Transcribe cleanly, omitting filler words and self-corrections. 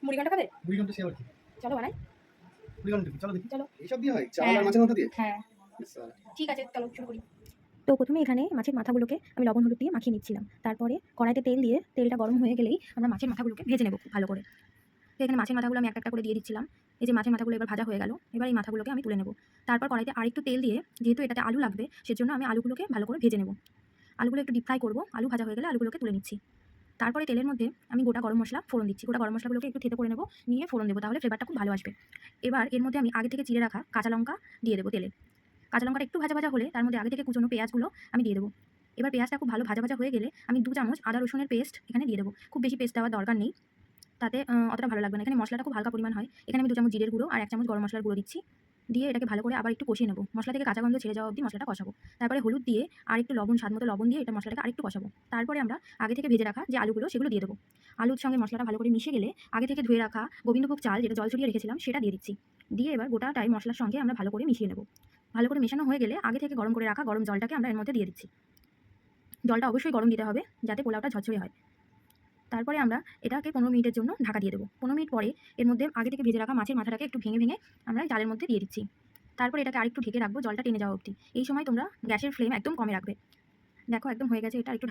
মুড়ি ঘন্ট খাবে? মুড়ি ঘন্ট সে আবার কি? চলো বানাই। মুড়ি ঘন্ট কি? চলো দেখি। চলো। এইসব দিয়ে হয়? চাল হ্যাঁ আর মাছের মাথা দিয়ে? হ্যাঁ ইস সালা। ঠিক আছে, চলো শুরু করি। তো প্রথমে এখানে মাছের মাথাগুলোকে আমি লবণ হলুদ দিয়ে মাখিয়ে নিচ্ছিলাম। তারপরে কড়াইতে তেল দিয়ে তেলটা গরম হয়ে গেলেই আমরা মাছের মাথাগুলোকে ভেজে নেব খুব ভালো করে। তো এখানে মাছের মাথাগুলো আমি একটা একটা করে দিয়ে দিচ্ছিলাম। এই যে মাছের মাথাগুলো এবার ভাজা হয়ে গেল। এবার এই মাথাগুলোকে আমি তুলে নেব। তারপর কড়াইতে আরেকটু তেল দিয়ে, যেহেতু এটাতে আলু লাগবে সেজন্য আমি আলুগুলোকে ভালো করে ভেজে নেব। আলুগুলো একটু ডিপ ফ্রাই করব। আলু ভাজা হয়ে গেলে আলুগুলোকে তুলে নিচ্ছি। তারপরে তেলের মধ্যে আমি গোটা গরম মশলা ফোড়ন দিচ্ছি। গোটা গরম মশলাগুলোকে একটু থেতো করে নেব, নিয়ে ফোড়ন দেবো, তাহলে ফ্লেভারটা খুব ভালো আসবে। এবার এর মধ্যে আমি আগে থেকে চিড়ে রাখা কাঁচা লঙ্কা দিয়ে দেবো তেলে। কাঁচা লঙ্কাটা একটু ভাজা ভাজা হলে তার মধ্যে আগে থেকে কুচনো পেঁয়াজগুলো আমি দিয়ে দেবো। এবার পেঁয়াজটা খুব ভালো ভাজা ভাজা হয়ে গেলে আমি 2 চামচ আদা রসুনের পেস্ট এখানে দিয়ে দেবো। খুব বেশি পেস্ট দেওয়ার দরকার নেই, তাতে অতটা ভালো লাগবে না। এখানে মশলাটা খুব হালকা পরিমাণ হয়। এখানে আমি 2 চামচ জিরের গুঁড়ো আর 1 চামচ গরম মশলার গুঁড়ো দিচ্ছি। দিয়ে এটাকে ভালো করে আবার একটু কষিয়ে নেব। মশলা থেকে কাঁচা গন্ধ ছেড়ে যাওয়া অবধি মশলাটা কষাবো। তারপরে হলুদ দিয়ে আর একটু লবণ, স্বাদমতো লবণ দিয়ে এটা মশলাটাকে আরেকটু কষাবো। তারপরে আমরা আগে থেকে ভেজে রাখা যে আলুগুলো সেগুলো দিয়ে দেবো। আলুর সঙ্গে মশলাটা ভালো করে মিশে গেলে আগে থেকে ধুয়ে রাখা গোবিন্দভোগ চাল, যেটা জল ছড়িয়ে রেখেছিলাম, সেটা দিয়ে দিচ্ছি। দিয়ে এবার গোটাটাই মশলার সঙ্গে আমরা ভালো করে মিশিয়ে নেব। ভালো করে মেশানো হয়ে গেলে আগে থেকে গরম করে রাখা গরম জলটাকে আমরা এর মধ্যে দিয়ে দিচ্ছি। জলটা অবশ্যই গরম দিতে হবে যাতে পোলাওটা ঝরঝরে হয়। তারপরে আমরা এটাকে 15 মিনিটের জন্য ঢাকা দিয়ে দেবো। 15 মিনিট পরে এর মধ্যে আগে থেকে ভেজে রাখা মাছের মাথাটাকে একটু ভেঙে ভেঙে আমরা জালের মধ্যে দিয়ে দিচ্ছি। তারপরে এটাকে আরেকটু ঢেকে রাখবো জলটা টেনে যাওয়া অবধি। এই সময় তোমরা গ্যাসের ফ্লেম একদম কমে রাখবে। দেখো একদম হয়ে গেছে, এটা একটু